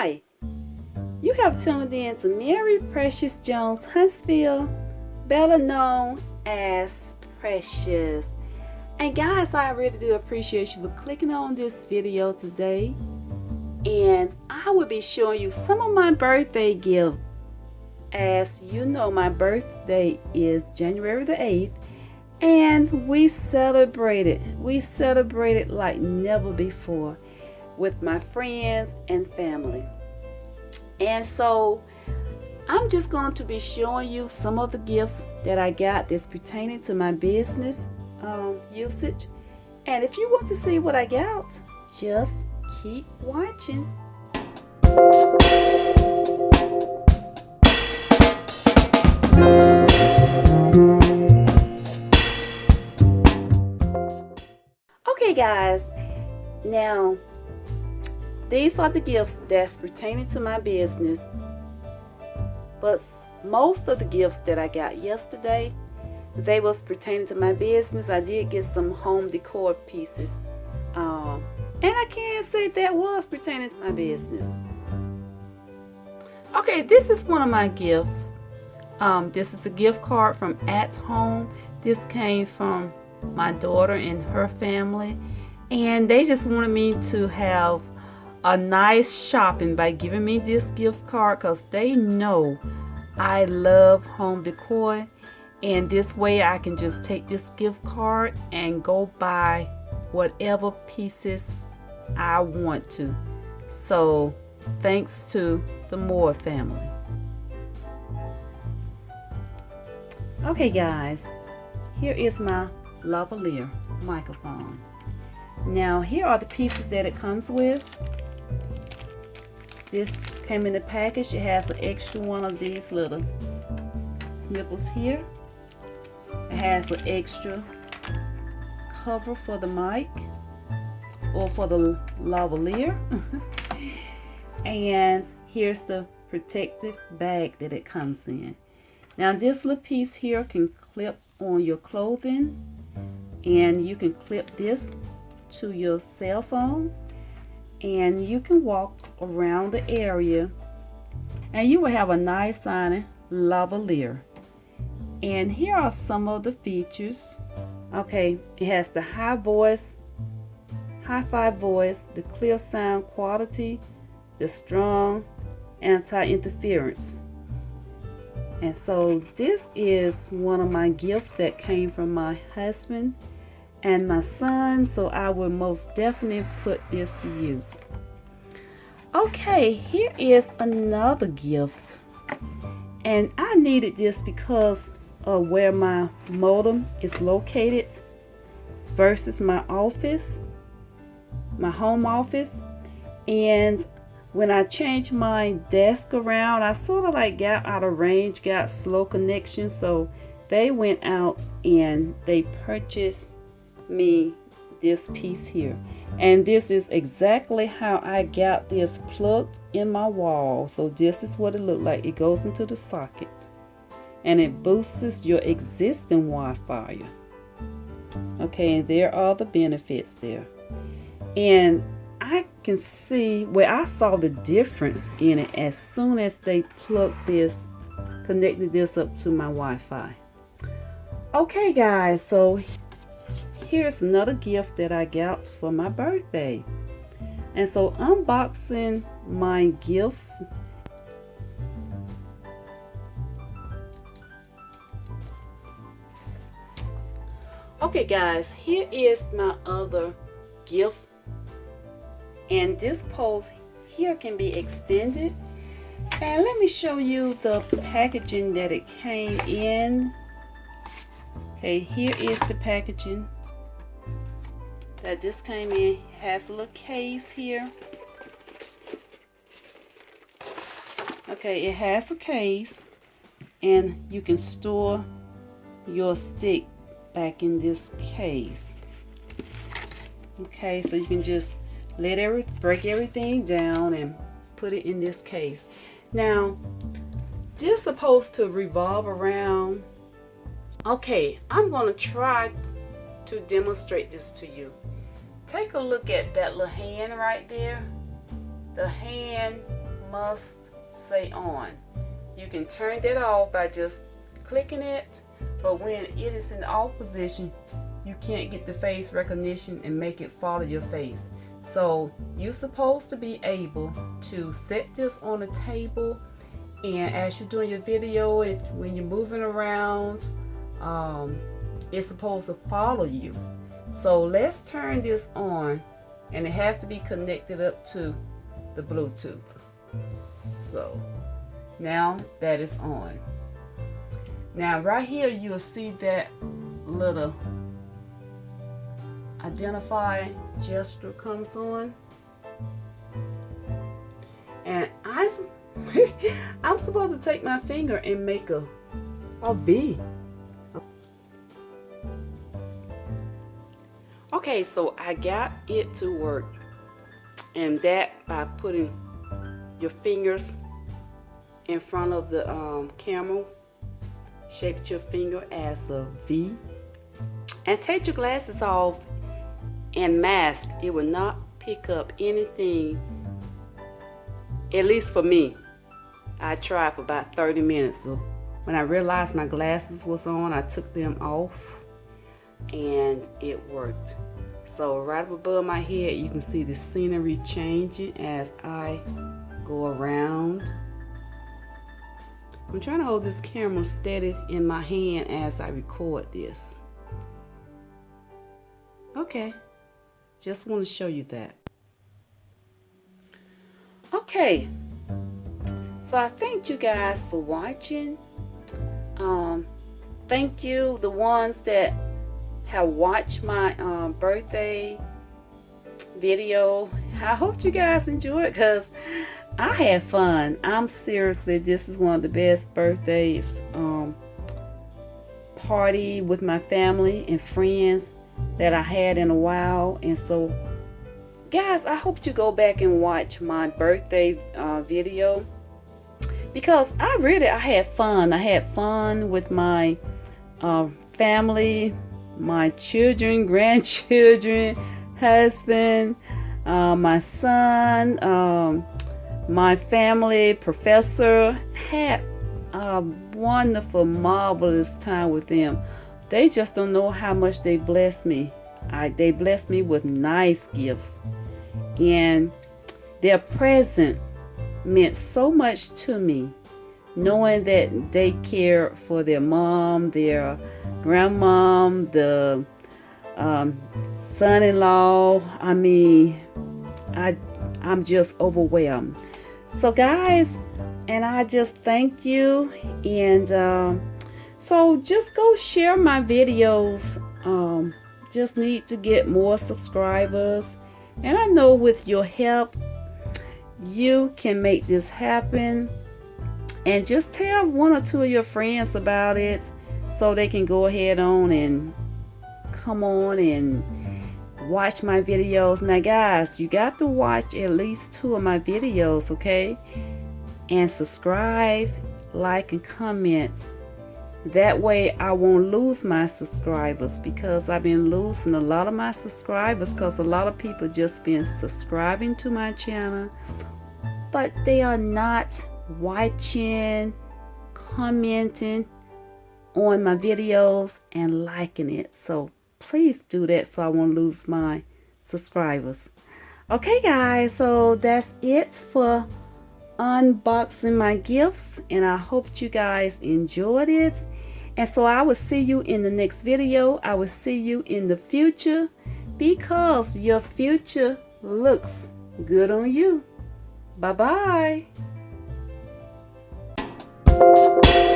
Hi, you have tuned in to Mary Precious Jones Huntsville, better known as Precious. And guys, I really do appreciate you for clicking on this video today. And I will be showing you some of my birthday gifts. As you know, my birthday is January the 8th. And we celebrated like never before with my friends and family. And so I'm just going to be showing you some of the gifts that I got that's pertaining to my business usage. And if you want to see what I got, just keep watching. Okay guys, now these are the gifts that's pertaining to my business, but most of the gifts that I got yesterday, they was pertaining to my business. I did get some home decor pieces, and I can't say that was pertaining to my business. Okay, this is one of my gifts. This is a gift card from At Home. This came from my daughter and her family, and they just wanted me to have a nice shopping by giving me this gift card because they know I love home decor, and this way I can just take this gift card and go buy whatever pieces I want to. So thanks to the Moore family. Okay guys, here is my lavalier microphone. Now here are the pieces that it comes with. This came in the package. It has an extra one of these little snipples here. It has an extra cover for the mic or for the lavalier. And here's the protective bag that it comes in. Now this little piece here can clip on your clothing, and you can clip this to your cell phone, and you can walk around the area and you will have a nice sounding lavalier. And here are some of the features. Okay, it has the hi-fi voice, the clear sound quality, the strong anti-interference. And so this is one of my gifts that came from my husband and my son, so I will most definitely put this to use. Okay, here is another gift, and I needed this because of where my modem is located versus my office, my home office. And when I changed my desk around, I sort of like got out of range, got slow connection, so they went out and they purchased me this piece here. And this is exactly how I got this plugged in my wall. So this is what it looked like. It goes into the socket and it boosts your existing Wi-Fi. Okay, and there are the benefits there. And I can see where I saw the difference in it as soon as they connected this up to my Wi-Fi. Okay guys, so here's another gift that I got for my birthday. And so unboxing my gifts. Okay guys, here is my other gift. And this pose here can be extended. And let me show you the packaging that it came in. Okay, here is the packaging that this came in. It has a little case here. Okay, it has a case, and you can store your stick back in this case. Okay, so you can just break everything down and put it in this case. Now, this is supposed to revolve around. Okay, I'm going to try to demonstrate this to you. Take a look at that little hand right there. The hand must say on. You can turn that off by just clicking it, but when it is in off position, you can't get the face recognition and make it follow your face. So you're supposed to be able to set this on a table, and as you're doing your video, when you're moving around, it's supposed to follow you. So let's turn this on, and it has to be connected up to the Bluetooth. So now that is on. Now right here you'll see that little identify gesture comes on, and I'm supposed to take my finger and make a V. Okay, so I got it to work, and that by putting your fingers in front of the camera, shape your finger as a V, and take your glasses off and mask. It will not pick up anything, at least for me. I tried for about 30 minutes, so when I realized my glasses was on, I took them off and it worked. So right up above my head you can see the scenery changing as I go around. I'm trying to hold this camera steady in my hand as I record this. Okay, just want to show you that. Okay, so I thank you guys for watching. Thank you the ones that have watched my birthday video. I hope you guys enjoy it, because I had fun. This is one of the best birthdays party with my family and friends that I had in a while. And so guys, I hope you go back and watch my birthday video, because I had fun. I had fun with my family, my children, grandchildren, husband, my son, my family, professor. Had a wonderful, marvelous time with them. They just don't know how much they blessed me. They blessed me with nice gifts, and their present meant so much to me, knowing that they care for their mom, their grandmom, the son-in-law. I mean, I'm just overwhelmed. So guys, and I just thank you, and so just go share my videos. Just need to get more subscribers, and I know with your help you can make this happen. And just tell one or two of your friends about it, so they can go ahead on and come on and watch my videos. Now guys, you got to watch at least 2 of my videos, okay? And subscribe, like, and comment. That way I won't lose my subscribers, because I've been losing a lot of my subscribers because a lot of people just been subscribing to my channel, but they are not watching, commenting on my videos, and liking it. So please do that, so I won't lose my subscribers. Okay guys, so that's it for unboxing my gifts, and I hope you guys enjoyed it. And so I will see you in the next video. I will see you in the future, because your future looks good on you. Bye bye.